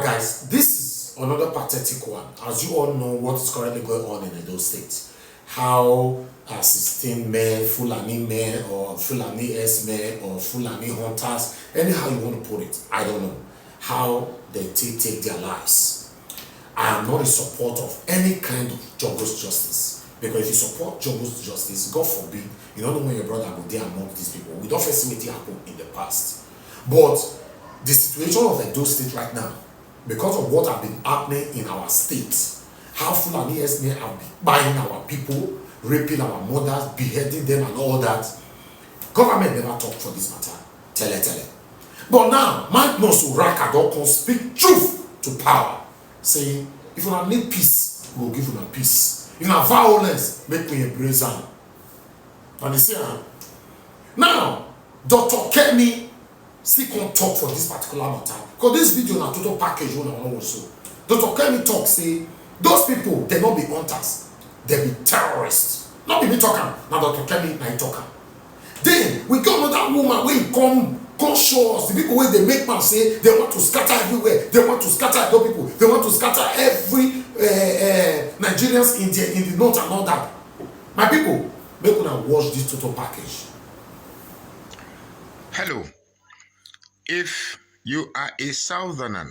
guys, this is another pathetic one. As you all know, what is currently going on in Edo State. How 16 men, Fulani men, or Fulani S-men, or Fulani hunters, anyhow you want to put it, I don't know, how they take their lives. I am not in support of any kind of jogos justice. Because if you support jogos justice, God forbid, you don't know when your brother will be among these people. We don't first see what happened in the past. But the situation of Edo State right now, because of what have been happening in our state, how Fulani S-men have been buying our people, raping our mothers, beheading them and all that, government never talked for this matter. Tell. But now, Magnus Oraka don't come speak truth to power, saying, if you don't need peace, we will give you peace. If you have violence, make me embrace them. And you see, now, Dr. Kemi still can't talk for this particular matter. Because this video is a total package one also. Dr. Kemi talk, say, those people, they not be hunters, they be terrorists. Not be me talking, now Dr. Kemi, now he talking. Then, we got another woman when he come show us, the people where they make man say, they want to scatter everywhere, they want to scatter other people, they want to scatter every Nigerians in the north and all that. My people, make una watch this total package. Hello. If you are a southerner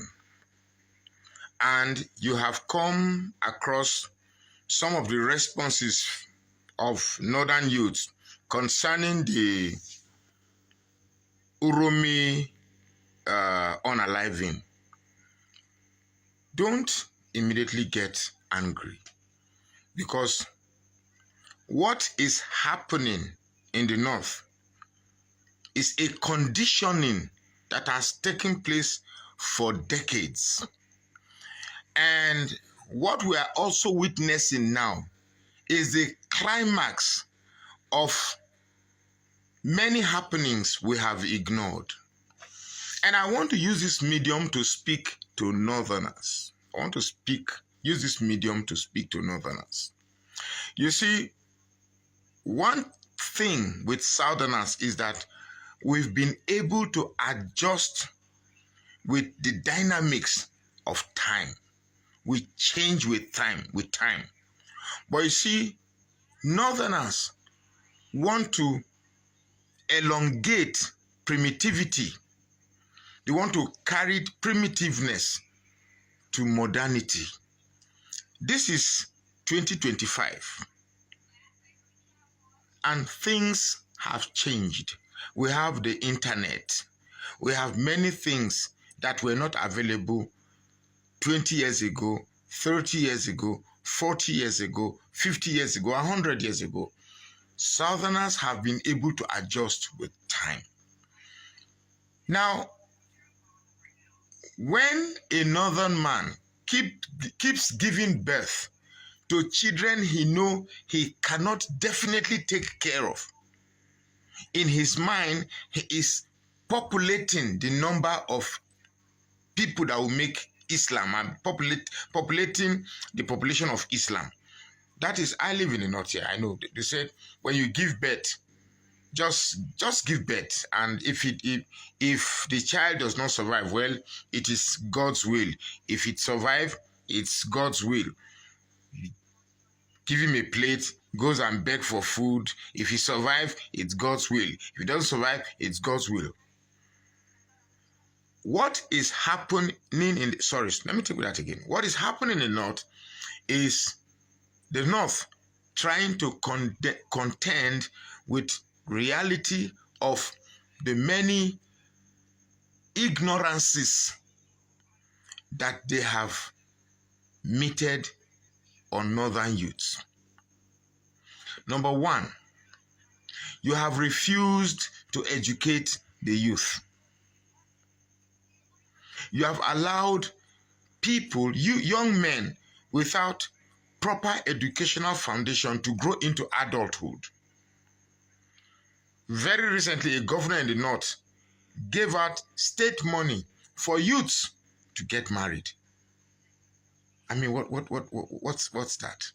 and you have come across some of the responses of northern youths concerning the Uromi unaliving, don't immediately get angry, because what is happening in the north is a conditioning that has taken place for decades. And what we are also witnessing now is the climax of many happenings we have ignored. And I want to use this medium to speak to northerners. I want to use this medium to speak to northerners. You see, one thing with southerners is that we've been able to adjust with the dynamics of time. We change with time. But you see, northerners want to elongate primitivity. They want to carry primitiveness to modernity. This is 2025. And things have changed. We have the internet. We have many things that were not available 20 years ago, 30 years ago, 40 years ago, 50 years ago, 100 years ago. Southerners have been able to adjust with time. Now, when a northern man keeps giving birth to children he knows he cannot definitely take care of, in his mind, he is populating the number of people that will make Islam and populating the population of Islam. That is, I live in the north here. I know they said when you give birth, just give birth, and if the child does not survive, well, it is God's will. If it survives, it's God's will. Give him a plate, goes and beg for food. If he survives, it's God's will. If he doesn't survive, it's God's will. What is happening let me take that again. What is happening in the north is the north trying to contend with reality of the many ignorances that they have meted on northern youths. Number one, you have refused to educate the youth. You have allowed people, young men, without proper educational foundation to grow into adulthood. Very recently, a governor in the north gave out state money for youths to get married. I mean, what's that?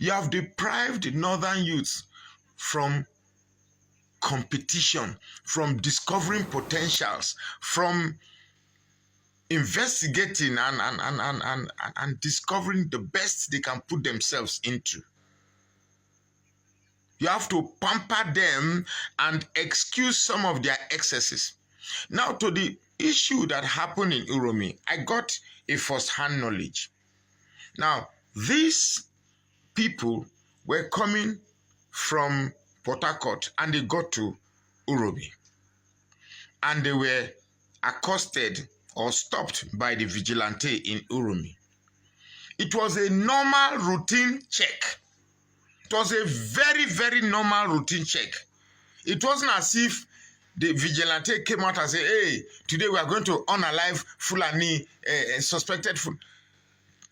You have deprived the northern youths from competition, from discovering potentials, from investigating and discovering the best they can put themselves into. You have to pamper them and excuse some of their excesses. Now, to the issue that happened in Uromi, I got a first-hand knowledge. Now, these people were coming from Port Harcourt and they got to Uromi. And they were accosted or stopped by the vigilante in Uromi. It was a normal routine check. It was a very, very normal routine check. It wasn't as if the vigilante came out and said, hey, today we are going to unalive Fulani, suspected Fulani.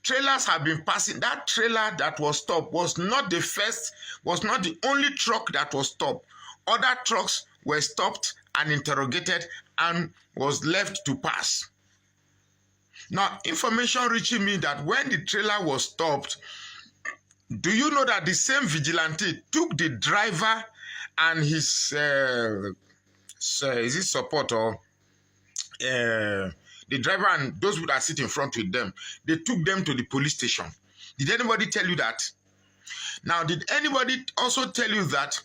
Trailers have been passing. That trailer that was stopped was not the first, was not the only truck that was stopped. Other trucks were stopped and interrogated and was left to pass. Now, information reaching me that when the trailer was stopped, do you know that the same vigilante took the driver and his is it support or the driver and those that sit in front with them, they took them to the police station. Did anybody tell you that? Now, did anybody also tell you that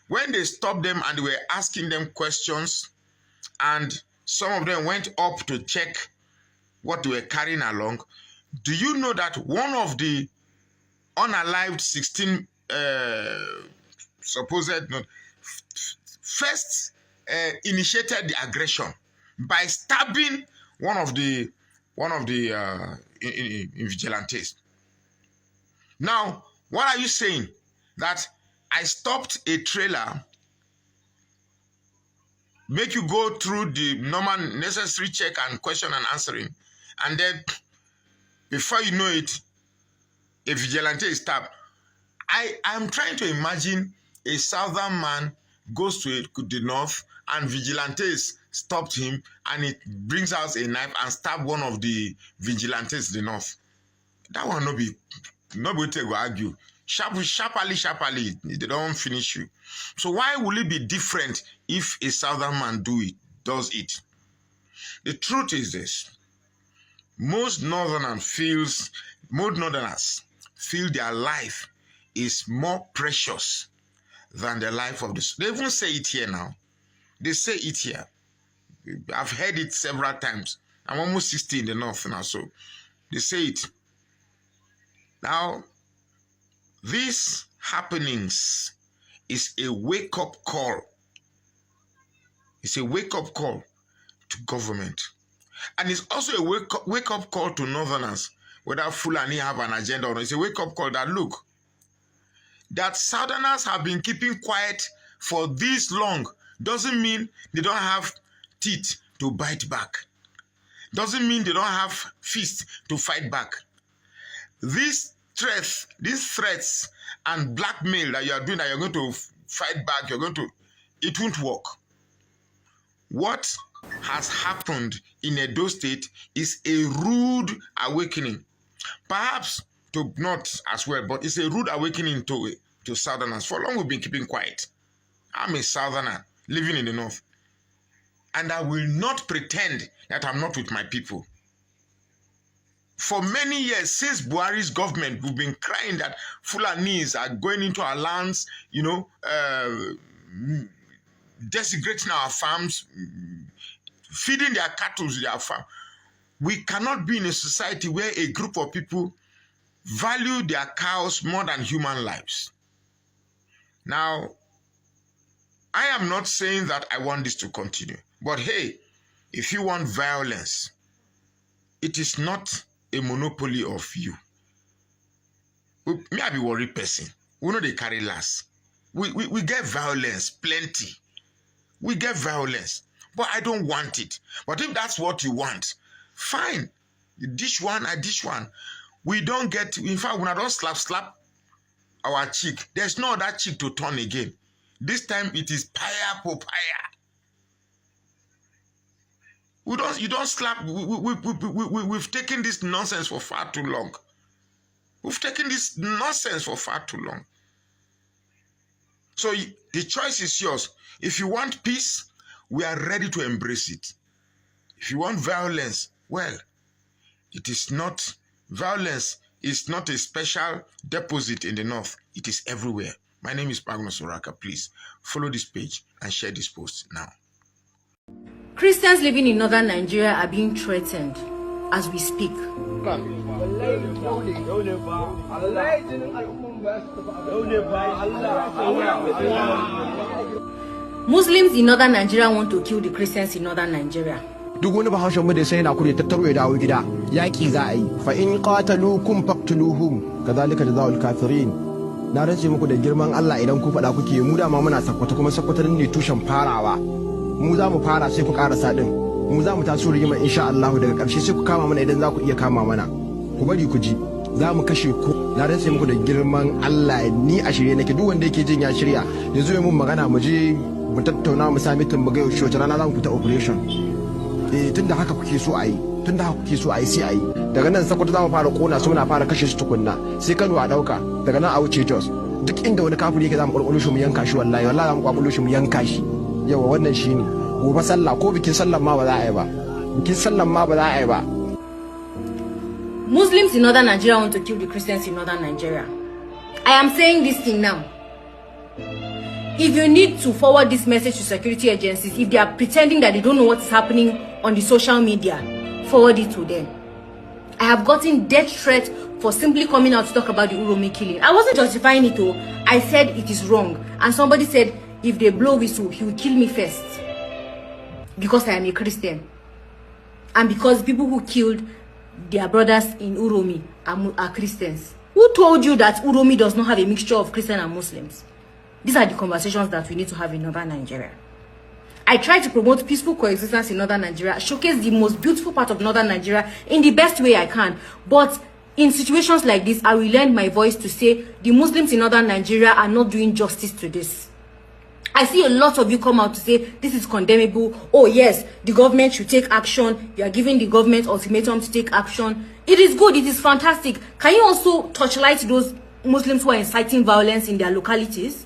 when they stopped them and they were asking them questions and some of them went up to check what they were carrying along, do you know that one of the unalived 16 supposed first initiated the aggression by stabbing one of the vigilantes. Now, what are you saying? That I stopped a trailer, make you go through the normal necessary check and question and answering, and then before you know it, a vigilante is stabbed. I'm trying to imagine a southern man goes to the north and vigilantes stopped him and it brings out a knife and stab one of the vigilantes in the north. That one nobody will argue. Sharply, they don't finish you. So why will it be different if a southern man does it? The truth is this. Most northerners feel their life is more precious than the life of this. They even say it here now. They say it here. I've heard it several times. I'm almost 60 in the north now, so they say it. Now, these happenings is a wake-up call. It's a wake-up call to government. And it's also a wake-up call to northerners, whether Fulani have an agenda or not. It's a wake-up call that, look, that southerners have been keeping quiet for this long doesn't mean they don't have teeth to bite back. Doesn't mean they don't have fists to fight back. These threats and blackmail that you are doing, that you're going to fight back, it won't work. What has happened in Edo State is a rude awakening. Perhaps to not as well, but it's a rude awakening to Southerners. For long we've been keeping quiet. I'm a Southerner living in the North. And I will not pretend that I'm not with my people. For many years, since Buhari's government, we've been crying that Fulanis are going into our lands, desecrating our farms, feeding their cattle to their farm. We cannot be in a society where a group of people value their cows more than human lives. Now, I am not saying that I want this to continue. But hey, if you want violence, it is not a monopoly of you. Me, I be worried person. We know they carry last. We get violence, plenty. We get violence, but I don't want it. But if that's what you want, fine. You dish one, I dish one. We don't get, in fact, when I don't slap our cheek, there's no other cheek to turn again. This time it is paya popaya. You don't slap. We've taken this nonsense for far too long. We've taken this nonsense for far too long. So the choice is yours. If you want peace, we are ready to embrace it. If you want violence, Well, it is not, violence is not a special deposit in the North. It is everywhere. My name is Magnus Oraka. Please follow this page and share this post now. Christians living in northern Nigeria are being threatened as we speak. Muslims in northern Nigeria want to kill the Christians in northern Nigeria. duk wani bahaushen mu da sai yana kure tattaro ya dawo gida yaki za a yi fa in qataluukum faqtuluhum kadhalika jazaa'ul kafirin. Na race muku da girman Allah idan ku faɗa kuke mu da ma muna sakwata kuma sakwatarin ne tushen farawa. Mu za mu fara sai ku karasa din. Mu za mu taso rigima insha Allah daga ƙarshe sai ku kama mana idan za ku iya kama mana. Ku bari ku ji za mu kashe ku. Na race muku da girman Allah ni a shirye nake duk wanda yake jin ya shirya yanzu mun magana mu je mu tattauna mu sami tun mu ga yaushe wata rana za mu fita operation. Tunda haka kuke so a yi tunda haka kuke so a yi sai a yi daga nan Sokoto za mu fara kona su muna fara kashe su tukunna sai Kano a dauka daga nan a wuce Jos duk inda wani kafiri yake za mu kwalkwalo shi mu yanka shi wallahi za mu kwalkwalo shi mu yanka shi yawa wannan shine gobe sallah ko bikin sallah ma ba za a yi ba bikin sallah ma ba za a yi ba. Muslims in northern Nigeria want to kill the Christians in northern Nigeria. I am saying this thing now. If you need to forward this message to security agencies, if they are pretending that they don't know what is happening on the social media, forward it to them. I have gotten death threats for simply coming out to talk about the Uromi killing. I wasn't justifying it though. I said it is wrong. And somebody said, if they blow whistle, he will kill me first. Because I am a Christian. And because people who killed their brothers in Uromi are Christians. Who told you that Uromi does not have a mixture of Christian and Muslims? These are the conversations that we need to have in northern Nigeria. I try to promote peaceful coexistence in northern Nigeria, showcase the most beautiful part of northern Nigeria in the best way I can. But in situations like this, I will lend my voice to say the Muslims in northern Nigeria are not doing justice to this. I see a lot of you come out to say this is condemnable. Oh yes, the government should take action. You are giving the government ultimatum to take action. It is good. It is fantastic. Can you also torchlight those Muslims who are inciting violence in their localities?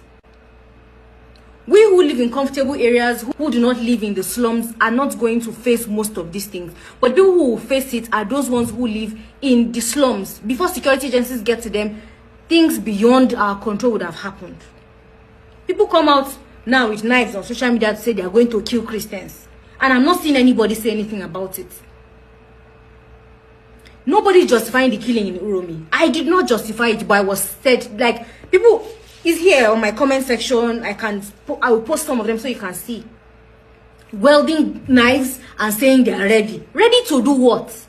We who live in comfortable areas, who do not live in the slums, are not going to face most of these things. But people who will face it are those ones who live in the slums. Before security agencies get to them, things beyond our control would have happened. People come out now with knives on social media to say they are going to kill Christians. And I'm not seeing anybody say anything about it. Nobody is justifying the killing in Uromi. I did not justify it, but I was said, like, people... is here on my comment section. I will post some of them so you can see. Welding knives and saying they are ready. Ready to do what?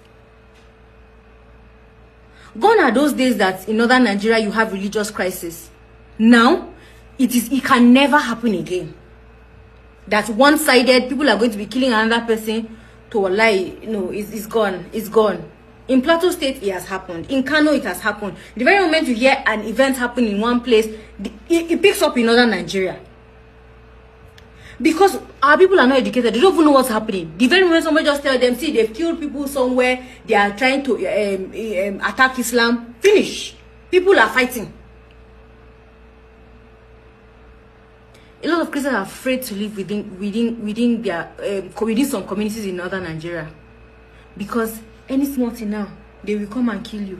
Gone are those days that in northern Nigeria you have religious crisis. Now, it can never happen again. That one-sided people are going to be killing another person to a lie. No, it's gone. It's gone. In Plateau State, it has happened. In Kano, it has happened. The very moment you hear an event happen in one place, it picks up in northern Nigeria. Because our people are not educated. They don't even know what's happening. The very moment somebody just tell them, see, they've killed people somewhere, they are trying to attack Islam, finish. People are fighting. A lot of Christians are afraid to live within some communities in northern Nigeria. Because any small thing now, they will come and kill you.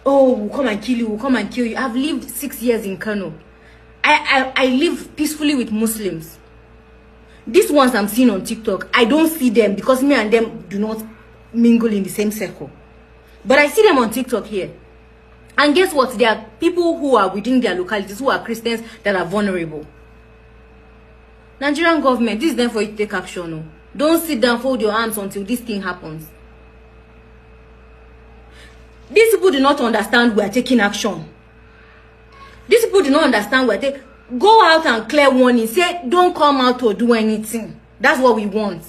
Oh, we'll come and kill you, we'll come and kill you. I've lived 6 years in Kano. I live peacefully with Muslims. These ones I'm seeing on TikTok, I don't see them because me and them do not mingle in the same circle. But I see them on TikTok here. And guess what? There are people who are within their localities, who are Christians, that are vulnerable. Nigerian government, this is them for you to take action. No? Don't sit down, fold your arms until this thing happens. These people do not understand we are taking action. These people do not understand we are taking... Go out and clear warning. Say, don't come out to do anything. That's what we want.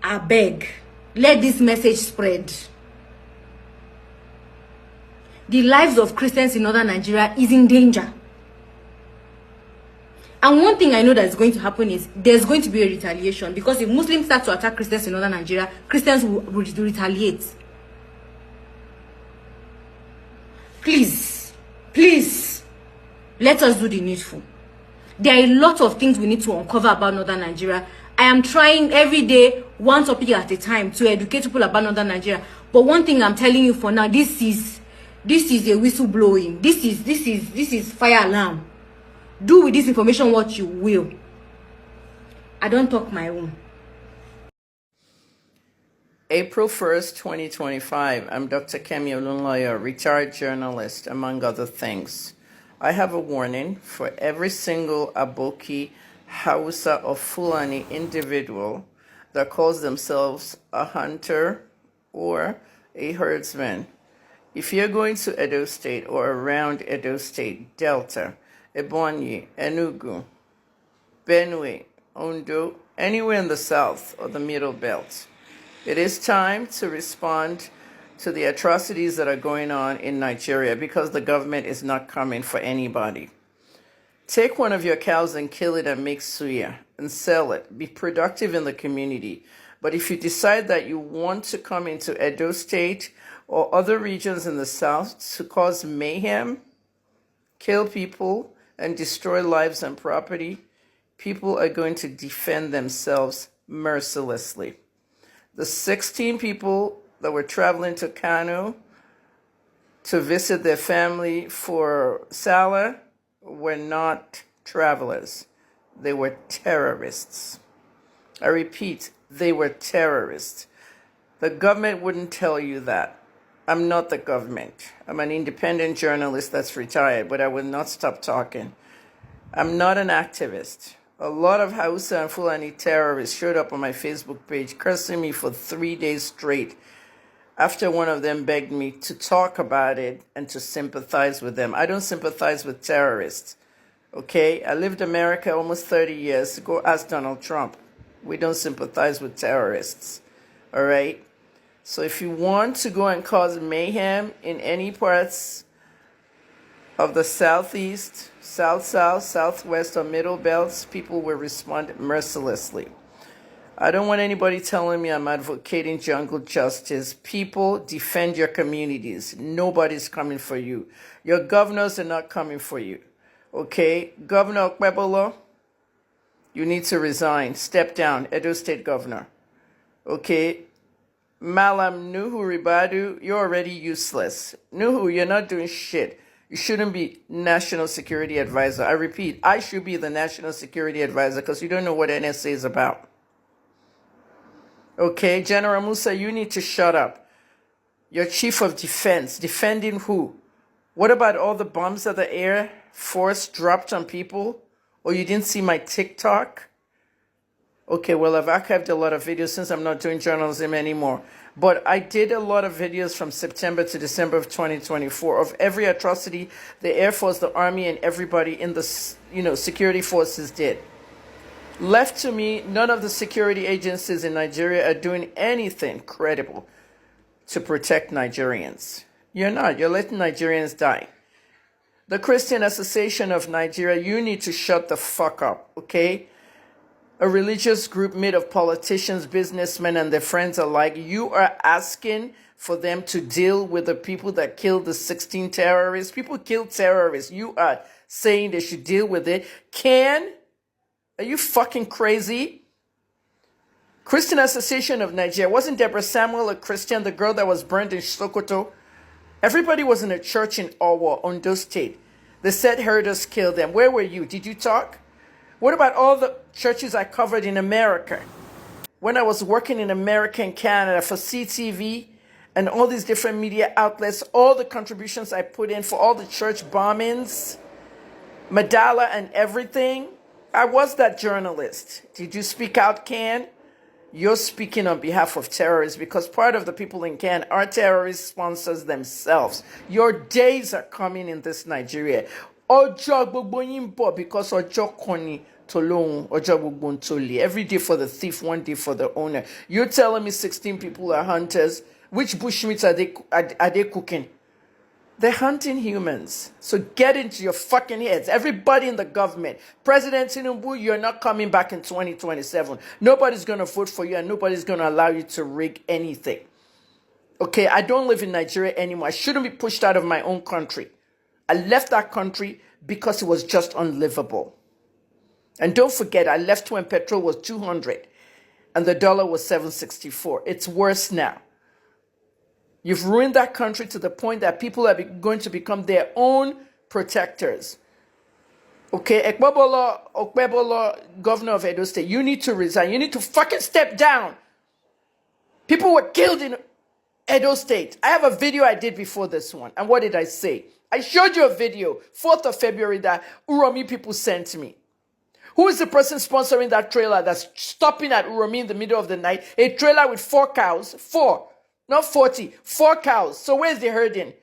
I beg. Let this message spread. The lives of Christians in northern Nigeria is in danger. And one thing I know that is going to happen is there's going to be a retaliation, because if Muslims start to attack Christians in northern Nigeria, Christians will retaliate. Please, please, let us do the needful. There are a lot of things we need to uncover about northern Nigeria. I am trying every day, one topic at a time, to educate people about Northern Nigeria. But one thing I'm telling you for now, this is a whistle blowing. This is fire alarm. Do with this information what you will. I don't talk my own. April 1st, 2025. I'm Dr. Kemi Olunloyo, retired journalist, among other things. I have a warning for every single Aboki, Hausa, or Fulani individual that calls themselves a hunter or a herdsman. If you're going to Edo State or around Edo State, Delta, Ebonyi, Enugu, Benue, Ondo, anywhere in the south or the middle belt, it is time to respond to the atrocities that are going on in Nigeria because the government is not coming for anybody. Take one of your cows and kill it and make suya and sell it. Be productive in the community. But if you decide that you want to come into Edo State or other regions in the south to cause mayhem, kill people, and destroy lives and property, people are going to defend themselves mercilessly. The 16 people that were traveling to Kano to visit their family for Salah were not travelers. They were terrorists. I repeat, they were terrorists. The government wouldn't tell you that. I'm not the government. I'm an independent journalist that's retired, but I will not stop talking. I'm not an activist. A lot of Hausa and Fulani terrorists showed up on my Facebook page, cursing me for 3 days straight after one of them begged me to talk about it and to sympathize with them. I don't sympathize with terrorists, okay? I lived in America almost 30 years. Go ask Donald Trump. We don't sympathize with terrorists, all right? So if you want to go and cause mayhem in any parts of the southeast, south-south, southwest, or middle belts, people will respond mercilessly. I don't want anybody telling me I'm advocating jungle justice. People, defend your communities. Nobody's coming for you. Your governors are not coming for you. Okay? Governor Okpebolo, you need to resign. Step down. Edo State Governor. Okay? Malam Nuhu Ribadu, you're already useless. Nuhu, you're not doing shit. You shouldn't be National Security Advisor. I repeat, I should be the National Security Advisor because you don't know what NSA is about. Okay, General Musa, you need to shut up. You're Chief of Defense. Defending who? What about all the bombs that the Air Force dropped on people? Or you didn't see my TikTok? Okay, well, I've archived a lot of videos since I'm not doing journalism anymore. But I did a lot of videos from September to December of 2024 of every atrocity the Air Force, the Army, and everybody in the security forces did. Left to me, none of the security agencies in Nigeria are doing anything credible to protect Nigerians. You're not. You're letting Nigerians die. The Christian Association of Nigeria, you need to shut the fuck up, okay? A religious group made of politicians, businessmen, and their friends alike. You are asking for them to deal with the people that killed the 16 terrorists. People killed terrorists. You are saying they should deal with it. Are you fucking crazy? Christian Association of Nigeria. Wasn't Deborah Samuel a Christian, the girl that was burned in Sokoto? Everybody was in a church in Owo, Ondo State. They said herders killed them. Where were you? Did you talk? What about all the churches I covered in America? When I was working in America and Canada for CTV and all these different media outlets, all the contributions I put in for all the church bombings, Madala and everything, I was that journalist. Did you speak out, Can? You're speaking on behalf of terrorists because part of the people in Can are terrorist sponsors themselves. Your days are coming in this Nigeria. Ojo gbogbo yin bo because ojo koni tolong ojo gbogbo ntoli. Every day for the thief, one day for the owner. You're telling me 16 people are hunters. Which bushmeats are they cooking? They're hunting humans. So get into your fucking heads. Everybody in the government. President Tinubu, you're not coming back in 2027. Nobody's going to vote for you and nobody's going to allow you to rig anything. Okay, I don't live in Nigeria anymore. I shouldn't be pushed out of my own country. I left that country because it was just unlivable. And don't forget, I left when petrol was 200. and the dollar was 764. It's worse now. You've ruined that country to the point that people are going to become their own protectors. Okay, Okpebolo, governor of Edo State, you need to resign. You need to fucking step down. People were killed in Edo State. I have a video I did before this one. And what did I say? I showed you a video, 4th of February, that Uromi people sent me. Who is the person sponsoring that trailer that's stopping at Uromi in the middle of the night? A trailer with 4 cows. 4, not 40. 4 cows. So where's the herding?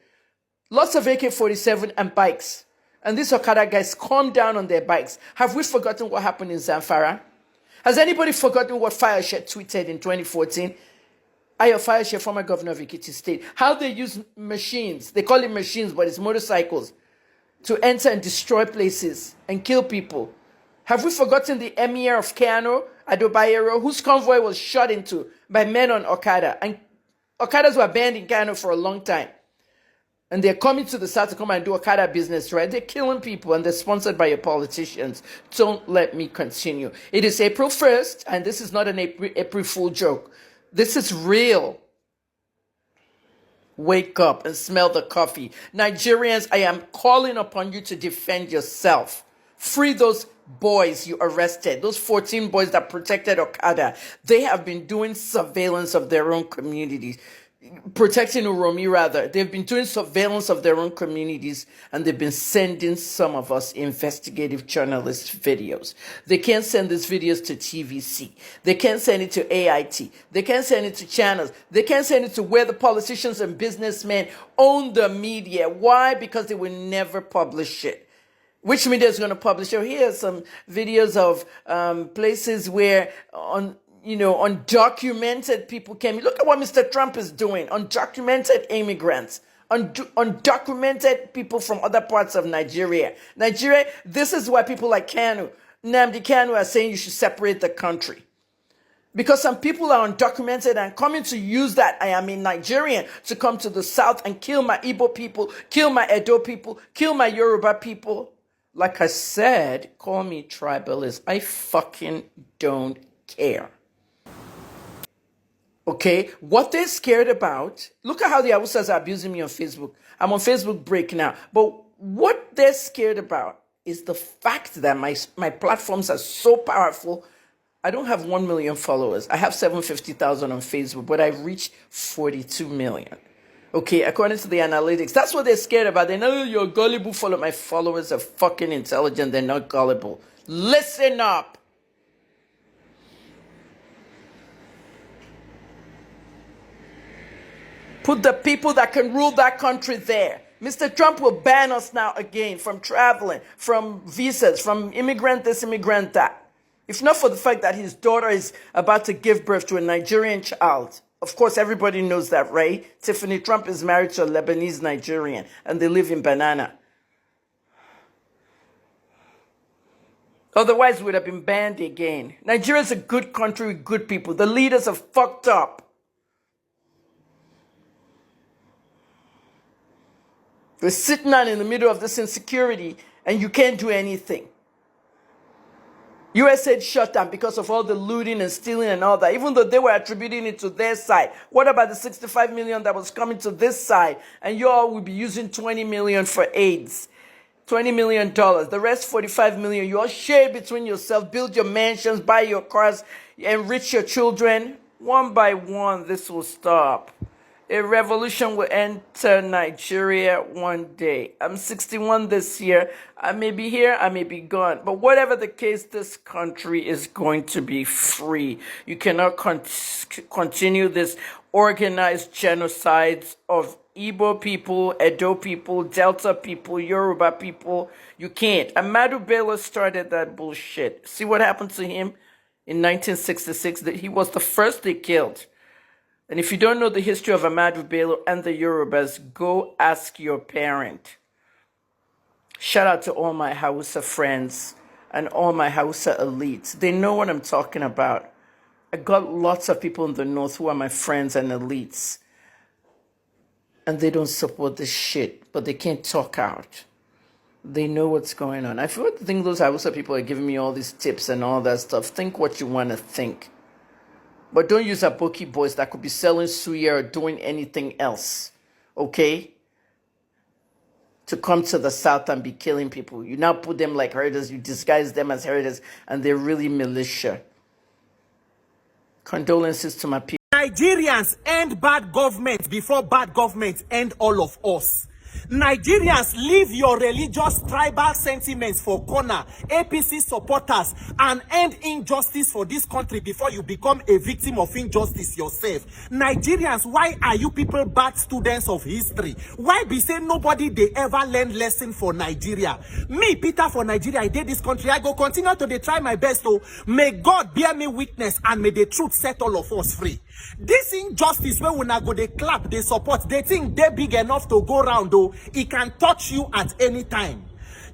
Lots of AK-47 and bikes. And these Okada guys calm down on their bikes. Have we forgotten what happened in Zamfara? Has anybody forgotten what Fireshare tweeted in 2014? Ayo Fireshare, former governor of Ekiti State. How they use machines. They call it machines, but it's motorcycles. To enter and destroy places and kill people. Have we forgotten the emir of Kano, Adobayero, whose convoy was shot into by men on Okada? And Okadas were banned in Kano for a long time. And they're coming to the south to come and do Okada business, right? They're killing people and they're sponsored by your politicians. Don't let me continue. It is April 1st, and this is not an April Fool joke. This is real. Wake up and smell the coffee. Nigerians, I am calling upon you to defend yourself. Free those boys you arrested, those 14 boys that protected Okada. They have been doing surveillance of their own communities. Protecting Uromi, rather. They've been doing surveillance of their own communities, and they've been sending some of us investigative journalist videos. They can't send these videos to TVC. They can't send it to AIT. They can't send it to channels. They can't send it to where the politicians and businessmen own the media. Why? Because they will never publish it. Which media is going to publish it? Here are some videos of places where undocumented people came. Look at what Mr. Trump is doing. Undocumented immigrants. Undocumented people from other parts of Nigeria. This is why people like Nnamdi Kanu are saying you should separate the country. Because some people are undocumented and coming to use that I am a Nigerian to come to the south and kill my Igbo people, kill my Edo people, kill my Yoruba people. Like I said, call me tribalist. I fucking don't care. Okay, what they're scared about, look at how the Hausas are abusing me on Facebook. I'm on Facebook break now. But what they're scared about is the fact that my platforms are so powerful. I don't have 1 million followers. I have 750,000 on Facebook, but I've reached 42 million. Okay, according to the analytics. That's what they're scared about. They know you're gullible. My followers are fucking intelligent. They're not gullible. Listen up. Put the people that can rule that country there. Mr. Trump will ban us now again from traveling, from visas, from immigrant this, immigrant that. If not for the fact that his daughter is about to give birth to a Nigerian child. Of course, everybody knows that, right? Tiffany Trump is married to a Lebanese Nigerian, and they live in Banana. Otherwise, we would have been banned again. Nigeria is a good country with good people. The leaders are fucked up. We're sitting down in the middle of this insecurity, and you can't do anything. USA shut down because of all the looting and stealing and all that, even though they were attributing it to their side. What about the 65 million that was coming to this side? And you all will be using 20 million for AIDS. $20 million. The rest, 45 million. You all share between yourself, build your mansions, buy your cars, enrich your children. One by one, this will stop. A revolution will enter Nigeria one day. I'm 61 this year. I may be here, I may be gone. But whatever the case, this country is going to be free. You cannot continue this organized genocides of Igbo people, Edo people, Delta people, Yoruba people. You can't. Ahmadu Bello started that bullshit. See what happened to him in 1966? He was the first they killed. And if you don't know the history of Ahmadu Bello and the Yorubas, go ask your parent. Shout out to all my Hausa friends and all my Hausa elites. They know what I'm talking about. I got lots of people in the north who are my friends and elites. And they don't support this shit, but they can't talk out. They know what's going on. I think those Hausa people are giving me all these tips and all that stuff. Think what you want to think. But don't use aboki boys that could be selling suya or doing anything else, okay? To come to the south and be killing people. You now put them like herders, you disguise them as herders, and they're really militia. Condolences to my people. Nigerians end bad government before bad government end all of us. Nigerians, leave your religious tribal sentiments for corner, APC supporters, and end injustice for this country before you become a victim of injustice yourself. Nigerians, why are you people bad students of history? Why be saying nobody they ever learn lesson for Nigeria? Me, Peter, for Nigeria, I did this country. I go continue to try my best. So may God bear me witness and may the truth set all of us free. This injustice where we now go, they clap, they support, they think they're big enough to go around though. It can touch you at any time.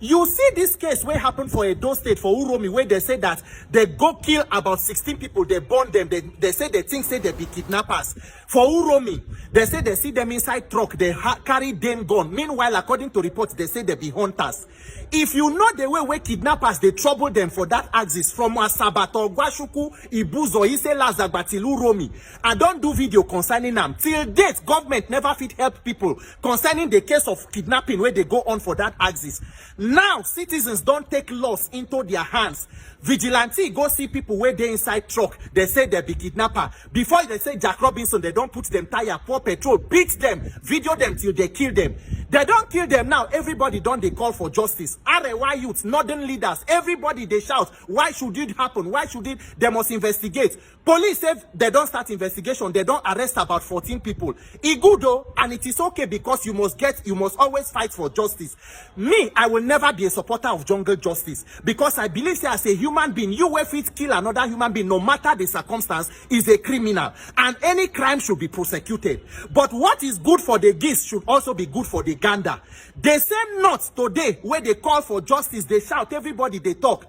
You see this case where happened for Edo State, for Uromi, where they say that they go kill about 16 people, they burn them, they say they think say they be kidnappers. For Uromi, they say they see them inside truck, they carry them gun. Meanwhile, according to reports, they say they be hunters. If you know the way where kidnappers, they trouble them for that axis from Asabato, Gwashuku, Ibuzo, Isela, Zagbatilu, Uromi. I don't do video concerning them. Till date, government never fit help people concerning the case of kidnapping where they go on for that axis. Now, citizens don't take laws into their hands. Vigilante go see people where they inside truck. They say they be kidnapper. Before they say Jack Robinson, they don't put them tire, pour petrol, beat them, video them till they kill them. They don't kill them now. Everybody don't they call for justice. RAY youth, northern leaders, everybody they shout, why should it happen? Why should it? They must investigate. Police say they don't start investigation. They don't arrest about 14 people. It good though, and it is okay because you must always fight for justice. Me, I will never be a supporter of jungle justice because I believe say as a human being, you will fit kill another human being, no matter the circumstance, is a criminal, and any crime should be prosecuted. But what is good for the geese should also be good for the gander. They say not today where they call for justice, they shout, everybody they talk.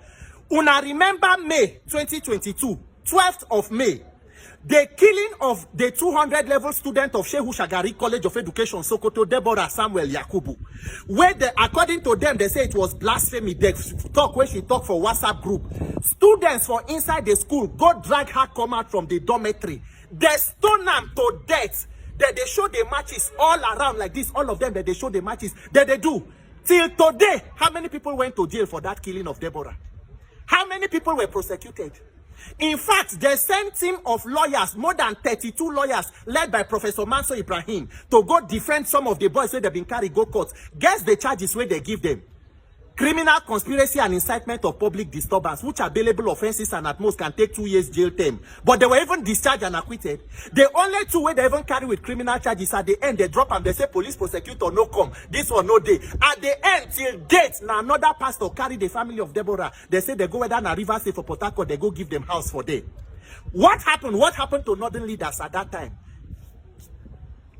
Una remember May 2022, 12th of May, the killing of the 200 level student of Shehu Shagari College of Education, Sokoto, Deborah Samuel Yakubu, where according to them, they say it was blasphemy. They talk where she talk for WhatsApp group. Students for inside the school go drag her come out from the dormitory. They stone them to death. They show the matches all around like this. All of them that they show the matches that they do. Till today, how many people went to jail for that killing of Deborah? How many people were prosecuted? In fact, they sent team of lawyers, more than 32 lawyers, led by Professor Mansour Ibrahim, to go defend some of the boys who they've been carried go court. Guess the charges where they give them? Criminal conspiracy and incitement of public disturbance, which are bailable offenses and at most can take 2 years jail term. But they were even discharged and acquitted. The only two where they even carry with criminal charges at the end, they drop and they say police prosecutor no come. This one no day. At the end, till date, now another pastor carry the family of Deborah. They say they go whether na River State for Port Harcourt, they go give them house for day. What happened? What happened to northern leaders at that time?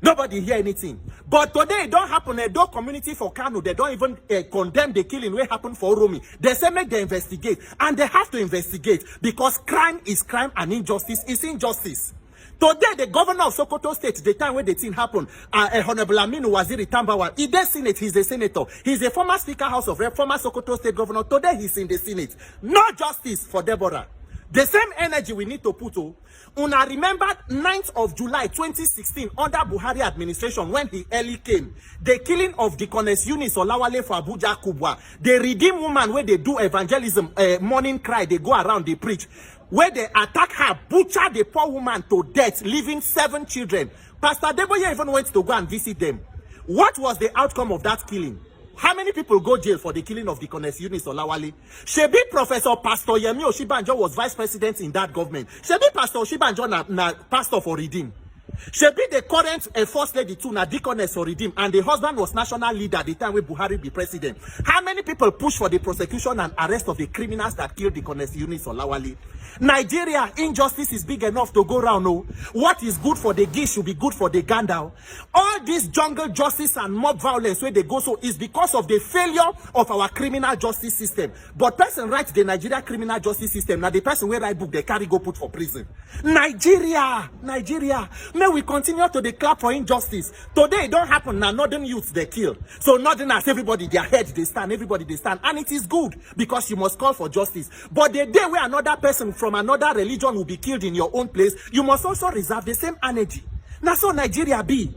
Nobody hear anything. But today it don't happen. A dog community for Kano, they don't even condemn the killing where happened for Uromi. They say make they investigate. And they have to investigate because crime is crime and injustice is injustice. Today, the governor of Sokoto State, the time when the thing happened, Honorable Aminu Waziri Tambawa, he the Senate, he's a senator. He's a former Speaker House of Rep, former Sokoto State governor. Today, he's in the Senate. No justice for Deborah. The same energy we need to put on. Una remember 9th of July 2016 under Buhari administration when he early came. The killing of Deaconess Eunice Olawale for Abuja Kubwa. The redeemed woman where they do evangelism, morning cry, they go around, they preach. Where they attack her, butcher the poor woman to death, leaving 7 children. Pastor Deboye even went to go and visit them. What was the outcome of that killing? How many people go jail for the killing of Deaconess Eunice Olawale? Shebi Professor Pastor Yemi Oshibanjo was vice president in that government. Shebi Pastor Oshibanjo na pastor for Redeem. Shebi the current first lady too na deaconess for Redeem, and the husband was national leader at the time when Buhari be president. How many people push for the prosecution and arrest of the criminals that killed Deaconess Eunice Olawale? Nigeria, injustice is big enough to go around. No, what is good for the geese should be good for the gander. All this jungle justice and mob violence where they go so is because of the failure of our criminal justice system. But person writes the Nigeria criminal justice system. Now the person where write book they carry go put for prison. Nigeria, may say we continue to declare for injustice. Today it don't happen now. Northern youths they kill. So Northern as everybody their head they stand, everybody they stand, and it is good because you must call for justice. But the day where another person from another religion will be killed in your own place, you must also reserve the same energy. Now so Nigeria be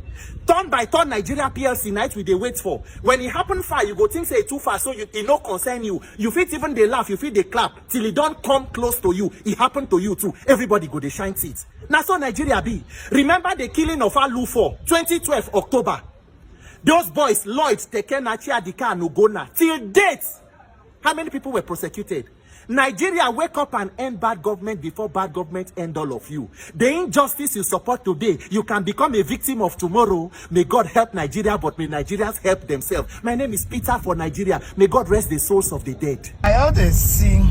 turn by turn Nigeria PLC night we they wait for. When it happen far, you go think say too far, so it no concern you. You fit even they laugh, you fit they clap till it don't come close to you. It happen to you too. Everybody go they shine teeth. Now so Nigeria be. Remember the killing of Alufo 2012 October. Those boys Lloyd, Teken, Achia, Dika, and Ugona. Till date, how many people were prosecuted? Nigeria, wake up and end bad government before bad government end all of you. The injustice you support today, you can become a victim of tomorrow. May God help Nigeria, but may Nigerians help themselves. My name is Peter for Nigeria. May God rest the souls of the dead. I always see,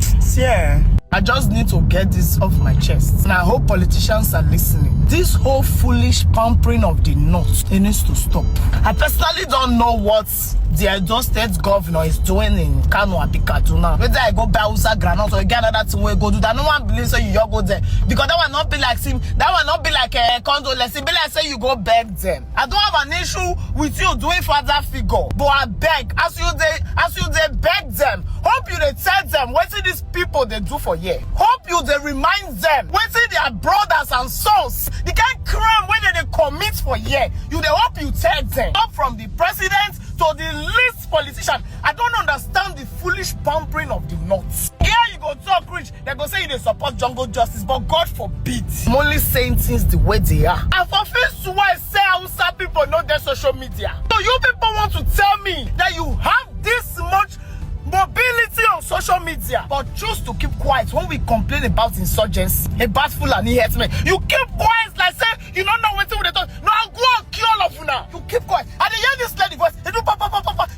I just need to get this off my chest. And I hope politicians are listening. This whole foolish pampering of the North, it needs to stop. I personally don't know what the Edo State governor is doing in Kano and Kaduna. Whether I go buy Usa Granite or get another thing where go do that, no one believes say you go there. Because that will not be like him. That will not be like a condolence. It be like say you go beg them. I don't have an issue with you doing father figure, but I beg, as you they beg them. Hope you they tell them what these people they do for you. Hope you they remind them what their brothers and sons. The kind of crime when they commit for you. You they hope you tell them. Up from the president to the least politician. I don't understand the foolish pampering of the North. Here you go talk rich, they go say they support jungle justice, but God forbid. I'm only saying things the way they are. And for face to why say Hausa people know their social media. So you people want to tell me that you have this much mobility on social media, but choose to keep quiet when we complain about insurgents, about Fulani herdsmen. You keep quiet like say you don't know what they talk. No, I'll go and kill all of you now. You keep quiet. And you hear this lady voice, they do papa.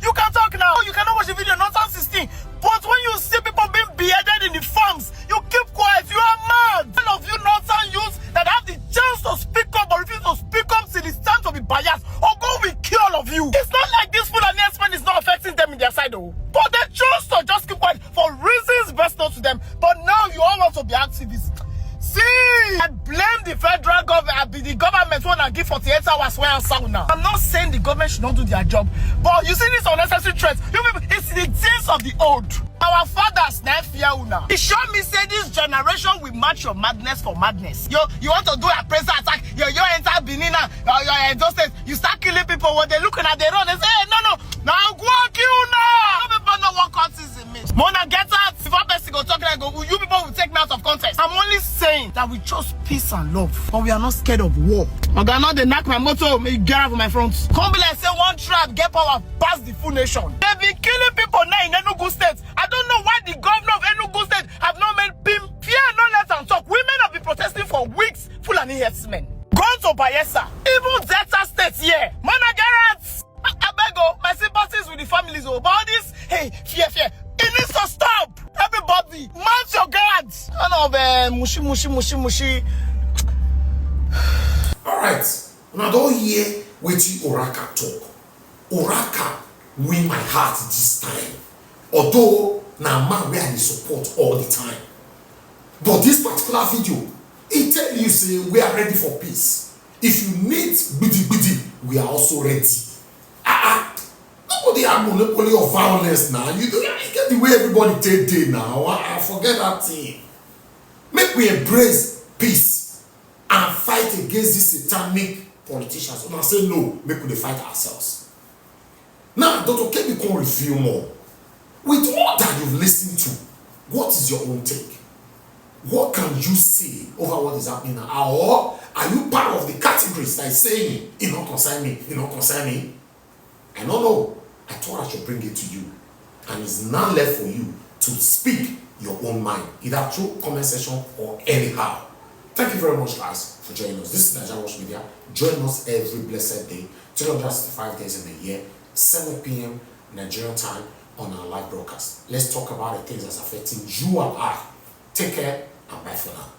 You can talk now. You cannot watch the video, not 16. But when you see people being beheaded in the farms, you keep quiet. You are mad. All of you northern youths that have the chance to speak up but refuse to speak up till it's time to be biased, or go we kill all of you. It's not like this Fulani herdsmen is not affecting them in their side though. But they choose to just keep quiet for reasons best known to them. But now you all want to be activists. See, I blame the federal government. The government want to give 48 hours where I'm sound now. I'm not saying the government should not do their job, but you see this unnecessary threats. You people, it's the things of the old. Our fathers now fear now. It show me say this generation will match your madness for madness. You want to do a pressure attack. You enter Benin your Edo State. You start killing people when they're looking at their own. They say, hey, no, now go and kill now. You people know what context it means. Mona get out. If one person go talk like you people will take me out of context. I'm only saying that we chose peace and love, but we are not scared of war. Okay, now they knock my motor, may get out of my front. Come be like say one tribe get power past the full nation. They've been killing people now in Enugu State. I don't know why the governor of Enugu State have not made PIM. Fear no let them talk. Women have been protesting for weeks. Fulani herdsmen. Gone to Bayelsa. Even Delta State here. Managarats. I beg you, my sympathies with the families about this. Hey, fear. It needs to stop. Everybody, mount your guards. I know, mushi. Alright, now don't hear wetin Oraka talk. Oraka win my heart this time. Although na man wey I dey support all the time. But this particular video, it tell you say we are ready for peace. If you need gbidi, we are also ready. Nobody have monopoly of violence now. You get the way everybody take day now. I forget that thing. Make we embrace peace and fight against these satanic politicians. When I say no, make we fight ourselves. Now, Dr. Kemi can review more. With all that you've listened to, what is your own take? What can you say over what is happening now? Or are you part of the categories that is saying, it don't concern me, it don't concern me? I don't know. I thought I should bring it to you. And it's now left for you to speak your own mind, either through comment section or anyhow. Thank you very much, guys, for joining us. This is NAIJA Watch Media. Join us every blessed day, 365 days in a year, 7 p.m. Nigerian time on our live broadcast. Let's talk about the things that's affecting you and I. Take care and bye for now.